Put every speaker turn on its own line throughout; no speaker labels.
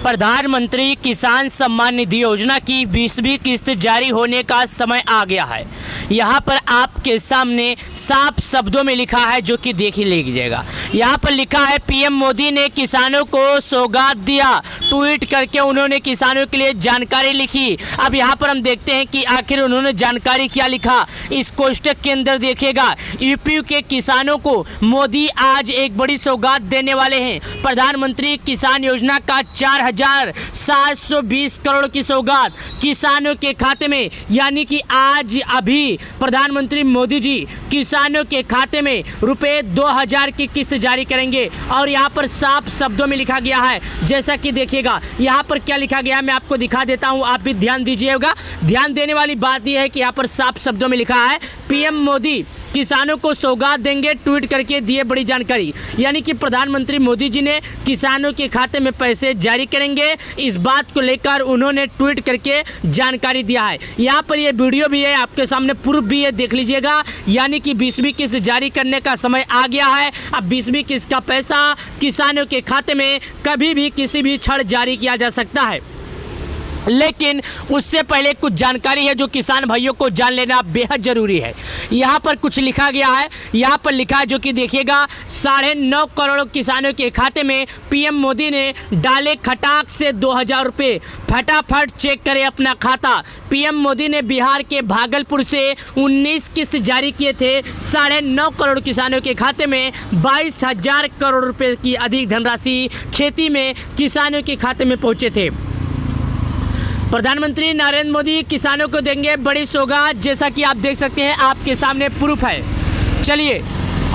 प्रधानमंत्री किसान सम्मान निधि योजना की 20वीं किस्त जारी होने का समय आ गया है। यहाँ पर आपके सामने साफ शब्दों में लिखा है, जो कि देख ही लीजिएगा। यहाँ पर लिखा है, पीएम मोदी ने किसानों को सौगात दिया। ट्वीट करके उन्होंने किसानों के लिए जानकारी लिखी। अब यहाँ पर हम देखते हैं कि आखिर उन्होंने जानकारी क्या लिखा। इस कोष्टक के अंदर देखिएगा, यूपी के किसानों को मोदी आज एक बड़ी सौगात देने वाले हैं। प्रधानमंत्री किसान योजना का 4,720 करोड़ की सौगात किसानों के खाते में, यानी कि आज अभी प्रधानमंत्री मोदी जी किसानों के खाते में रुपए 2,000 की किस्त जारी करेंगे। और यहाँ पर साफ शब्दों में लिखा गया है, जैसा कि देखिएगा यहाँ पर क्या लिखा गया है, मैं आपको दिखा देता हूँ, आप भी ध्यान दीजिएगा। ध्यान देने वाली बात यह है कि यहाँ पर साफ शब्दों में लिखा है, पीएम मोदी किसानों को सौगात देंगे, ट्वीट करके दिए बड़ी जानकारी। यानी कि प्रधानमंत्री मोदी जी ने किसानों के खाते में पैसे जारी करेंगे, इस बात को लेकर उन्होंने ट्वीट करके जानकारी दिया है। यहाँ पर ये वीडियो भी है, आपके सामने प्रूफ भी है, देख लीजिएगा। यानी कि 20वीं किस्त जारी करने का समय आ गया है। अब 20वीं किस्त का पैसा किसानों के खाते में कभी भी किसी भी क्षण जारी किया जा सकता है। लेकिन उससे पहले कुछ जानकारी है जो किसान भाइयों को जान लेना बेहद ज़रूरी है। यहाँ पर कुछ लिखा गया है, यहाँ पर लिखा है, जो कि देखिएगा, 9.5 करोड़ किसानों के खाते में पीएम मोदी ने डाले खटाक से 2,000 रुपये। फटाफट चेक करें अपना खाता। पीएम मोदी ने बिहार के भागलपुर से 19 किस्त जारी किए थे। 9.5 करोड़ किसानों के खाते में 22,000 करोड़ रुपये की अधिक धनराशि खेती में किसानों के खाते में पहुँचे थे। प्रधानमंत्री नरेंद्र मोदी किसानों को देंगे बड़ी सौगात, जैसा कि आप देख सकते हैं, आपके सामने प्रूफ है। चलिए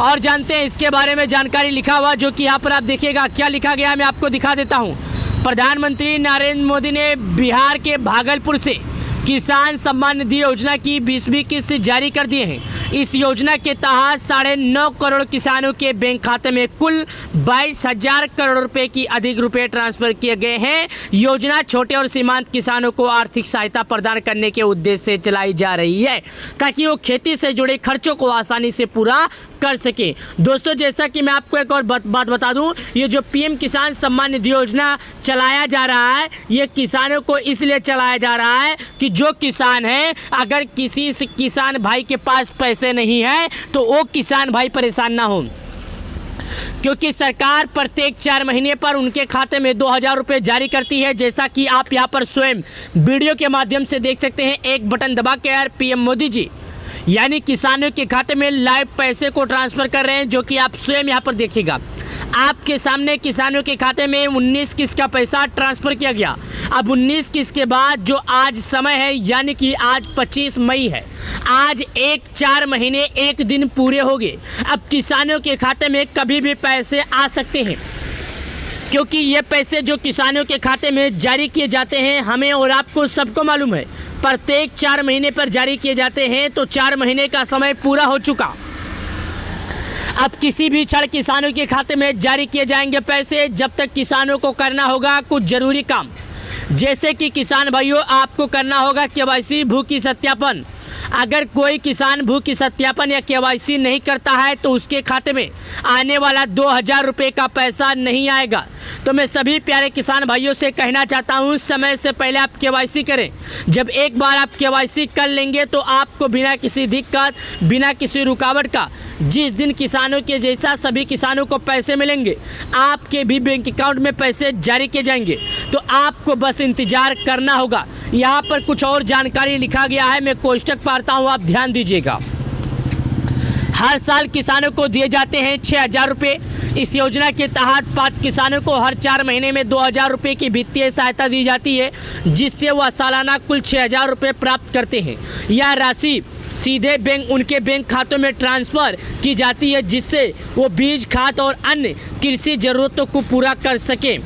और जानते हैं इसके बारे में जानकारी लिखा हुआ, जो कि यहाँ पर आप देखिएगा क्या लिखा गया है, मैं आपको दिखा देता हूँ। प्रधानमंत्री नरेंद्र मोदी ने बिहार के भागलपुर से किसान सम्मान निधि योजना की 20वीं किस्त जारी कर दिए हैं। इस योजना के तहत 9.5 करोड़ किसानों के बैंक खाते में कुल 22,000 करोड़ रुपए की अधिक रुपए ट्रांसफर किए गए हैं। योजना छोटे और सीमांत किसानों को आर्थिक सहायता प्रदान करने के उद्देश्य से चलाई जा रही है, ताकि वो खेती से जुड़े खर्चों को आसानी से पूरा कर सके। दोस्तों, जैसा कि मैं आपको एक और बात बता दूं, ये जो पीएम किसान सम्मान निधि योजना चलाया जा रहा है, ये किसानों को इसलिए चलाया जा रहा है कि जो किसान है, अगर किसी किसान भाई के पास पैसे नहीं है तो वो किसान भाई परेशान ना हो, क्योंकि सरकार प्रत्येक 4 महीने पर उनके खाते में 2,000 रुपये जारी करती है। जैसा कि आप यहाँ पर स्वयं वीडियो के माध्यम से देख सकते हैं, एक बटन दबा के यार पीएम मोदी जी यानी किसानों के खाते में लाइव पैसे को ट्रांसफ़र कर रहे हैं, जो कि आप स्वयं यहाँ पर देखिएगा। आपके सामने किसानों के खाते में 19 किस्त का पैसा ट्रांसफ़र किया गया। अब 19 किस्त के बाद जो आज समय है, यानी कि आज 25 मई है, आज 4 महीने 1 दिन पूरे हो गए। अब किसानों के खाते में कभी भी पैसे आ सकते हैं, क्योंकि ये पैसे जो किसानों के खाते में जारी किए जाते हैं, हमें और आपको सबको मालूम है, प्रत्येक 4 महीने पर जारी किए जाते हैं। तो 4 महीने का समय पूरा हो चुका। अब किसी भी क्षण किसानों के खाते में जारी किए जाएंगे पैसे, जब तक किसानों को करना होगा कुछ ज़रूरी काम, जैसे कि किसान भाइयों, आपको करना होगा केवाईसी भू की सत्यापन। अगर कोई किसान भू की सत्यापन या केवाईसी नहीं करता है तो उसके खाते में आने वाला 2,000 रुपये का पैसा नहीं आएगा। तो मैं सभी प्यारे किसान भाइयों से कहना चाहता हूँ, समय से पहले आप केवाईसी करें। जब एक बार आप केवाईसी कर लेंगे तो आपको बिना किसी दिक्कत, बिना किसी रुकावट का, जिस दिन किसानों के जैसा सभी किसानों को पैसे मिलेंगे, आपके भी बैंक अकाउंट में पैसे जारी किए जाएंगे। तो आपको बस इंतज़ार करना होगा। यहाँ पर कुछ और जानकारी लिखा गया है, मैं कोष्टक पढ़ता हूँ, आप ध्यान दीजिएगा। हर साल किसानों को दिए जाते हैं 6,000 रुपये। इस योजना के तहत पात्र किसानों को हर 4 महीने में 2,000 रुपये की वित्तीय सहायता दी जाती है, जिससे वह सालाना कुल 6,000 रुपये प्राप्त करते हैं। यह राशि सीधे उनके बैंक खातों में ट्रांसफ़र की जाती है, जिससे वो बीज, खाद और अन्य कृषि ज़रूरतों को पूरा कर सकें।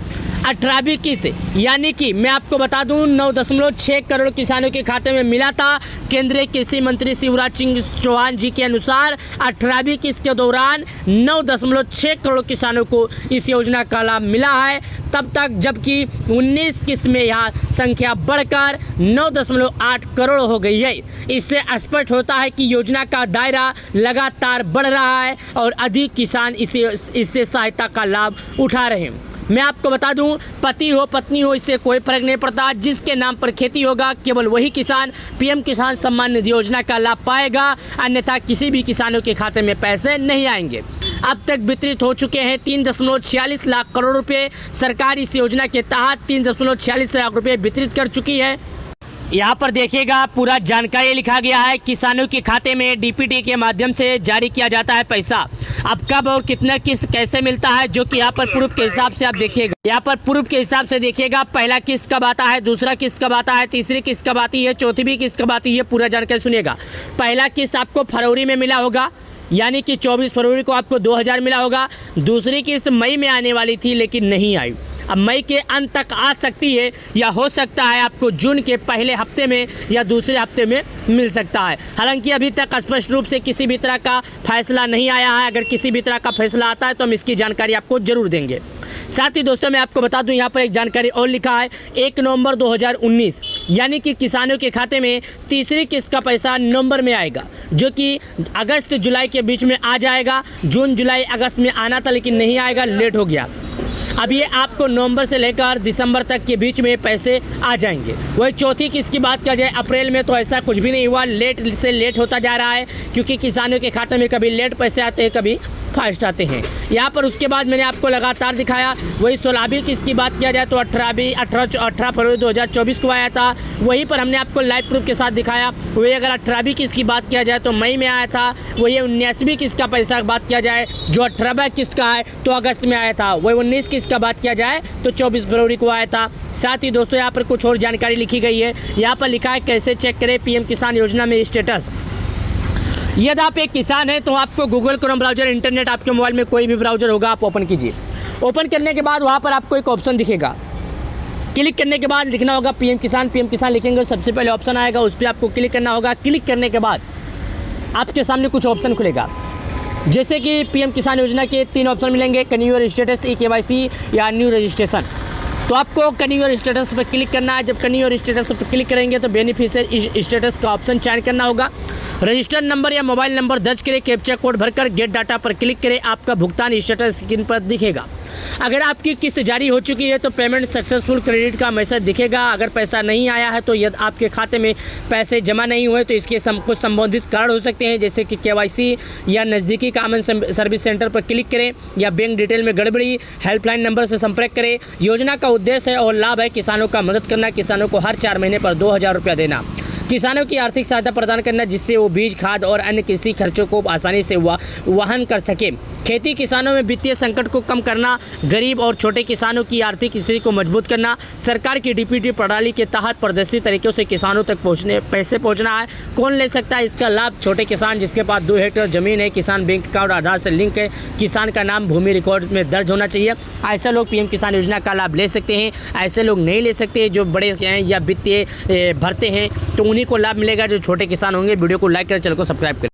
18वीं किस्त, यानी कि मैं आपको बता दूं, 9.6 करोड़ किसानों के खाते में मिला था। केंद्रीय कृषि मंत्री शिवराज सिंह चौहान जी के अनुसार 18वीं किस्त के दौरान 9.6 करोड़ किसानों को इस योजना का लाभ मिला है तब तक, जबकि 19 किस्त में यह संख्या बढ़कर 9.8 करोड़ हो गई है। इससे स्पष्ट होता है कि योजना का दायरा लगातार बढ़ रहा है और अधिक किसान इससे सहायता का लाभ उठा रहे हैं। मैं आपको बता दूं, पति हो पत्नी हो इससे कोई फर्क नहीं पड़ता। जिसके नाम पर खेती होगा केवल वही किसान पीएम किसान सम्मान निधि योजना का लाभ पाएगा, अन्यथा किसी भी किसानों के खाते में पैसे नहीं आएंगे। अब तक वितरित हो चुके हैं 3.46 लाख करोड़ रुपए। सरकार इस योजना के तहत 3.46 लाख रुपए वितरित कर चुकी है। यहाँ पर देखिएगा पूरा जानकारी लिखा गया है। किसानों के खाते में डीपीटी के माध्यम से जारी किया जाता है पैसा। अब कब और कितना किस्त कैसे मिलता है, जो कि यहाँ पर प्रूफ के हिसाब से आप देखिएगा। यहाँ पर प्रूफ के हिसाब से देखिएगा, पहला किस्त कब आता है, दूसरा किस्त कब आता है, तीसरी किस्त कब आती है, चौथी भी किस्त कब आती है, पूरा जानकारी सुनिएगा। पहला किस्त आपको फरवरी में मिला होगा, यानी कि 24 फरवरी को आपको 2000 मिला होगा। दूसरी किस्त मई में आने वाली थी लेकिन नहीं आई। अब मई के अंत तक आ सकती है या हो सकता है आपको जून के पहले हफ्ते में या दूसरे हफ्ते में मिल सकता है। हालांकि अभी तक स्पष्ट रूप से किसी भी तरह का फैसला नहीं आया है। अगर किसी भी तरह का फैसला आता है तो हम इसकी जानकारी आपको जरूर देंगे। साथ ही दोस्तों मैं आपको बता दूं, यहाँ पर एक जानकारी और लिखा है, 1 नवंबर 2019 यानी कि किसानों के खाते में तीसरी किस्त का पैसा नवंबर में आएगा, जो कि अगस्त जुलाई के बीच में आ जाएगा। जून जुलाई अगस्त में आना था लेकिन नहीं आएगा, लेट हो गया। अब ये आपको नवंबर से लेकर दिसंबर तक के बीच में पैसे आ जाएंगे। वही चौथी किस्त की बात किया जाए अप्रैल में, तो ऐसा कुछ भी नहीं हुआ, लेट से लेट होता जा रहा है, क्योंकि किसानों के खाते में कभी लेट पैसे आते हैं कभी फास्ट आते हैं। यहाँ पर उसके बाद मैंने आपको लगातार दिखाया। वही 16वीं किस्त की बात किया जाए तो 18 फरवरी 2024 को आया था। वहीं पर हमने आपको लाइव प्रूफ के साथ दिखाया। वही अगर 18वीं किस्त की बात किया जाए तो मई में आया था। वही 19वीं किस्त का पैसा की बात किया जाए जो 18वां किस्त का है तो अगस्त में आया था। वही 19 किस्त का बात किया जाए तो 24 फरवरी को आया था। साथ ही दोस्तों यहाँ पर कुछ और जानकारी लिखी गई है। यहाँ पर लिखा है कैसे चेक करें पीएम किसान योजना में स्टेटस। यदि आप एक किसान हैं तो आपको गूगल क्रोम ब्राउज़र, इंटरनेट आपके मोबाइल में कोई भी ब्राउज़र होगा, आप ओपन कीजिए। ओपन करने के बाद वहाँ पर आपको एक ऑप्शन दिखेगा। क्लिक करने के बाद लिखना होगा पीएम किसान लिखेंगे, सबसे पहले ऑप्शन आएगा, उस पर आपको क्लिक करना होगा। क्लिक करने के बाद आपके सामने कुछ ऑप्शन खुलेगा, जैसे कि पीएम किसान योजना के 3 ऑप्शन मिलेंगे, कन्यूअर स्टेटस, ई-KYC या न्यू रजिस्ट्रेशन। तो आपको कन्यूअर स्टेटस पर क्लिक करना है। जब कन्यूअर स्टेटस पर क्लिक करेंगे तो बेनिफिशियरी स्टेटस का ऑप्शन चयन करना होगा। रजिस्टर्ड नंबर या मोबाइल नंबर दर्ज करें, कैप्चा कोड भरकर गेट डाटा पर क्लिक करें। आपका भुगतान स्टेटस स्क्रीन पर दिखेगा। अगर आपकी किस्त जारी हो चुकी है तो पेमेंट सक्सेसफुल क्रेडिट का मैसेज दिखेगा। अगर पैसा नहीं आया है तो यदि आपके खाते में पैसे जमा नहीं हुए तो इसके कुछ संबंधित कारण हो सकते हैं, जैसे कि KYC या नज़दीकी कॉमन सर्विस सेंटर पर क्लिक करें या बैंक डिटेल में गड़बड़ी, हेल्पलाइन नंबर से संपर्क करें। योजना का उद्देश्य है और लाभ है किसानों का मदद करना, किसानों को हर 4 महीने पर 2000 रुपया देना, किसानों की आर्थिक सहायता प्रदान करना जिससे वो बीज, खाद और अन्य कृषि खर्चों को आसानी से वहन कर सके, खेती किसानों में वित्तीय संकट को कम करना, गरीब और छोटे किसानों की आर्थिक स्थिति को मजबूत करना। सरकार की डीपीटी प्रणाली के तहत पारदर्शी तरीकों से किसानों तक पैसे पहुंचना है। कौन ले सकता है इसका लाभ? छोटे किसान जिसके पास 2 हेक्टेयर जमीन है, किसान बैंक अकाउंट आधार से लिंक है, किसान का नाम भूमि रिकॉर्ड में दर्ज होना चाहिए, ऐसे लोग पीएम किसान योजना का लाभ ले सकते हैं। ऐसे लोग नहीं ले सकते जो बड़े हैं या वित्तीय भरते हैं, तो उन्हीं को लाभ मिलेगा जो छोटे किसान होंगे। वीडियो को लाइक करें, चैनल को सब्सक्राइब करें।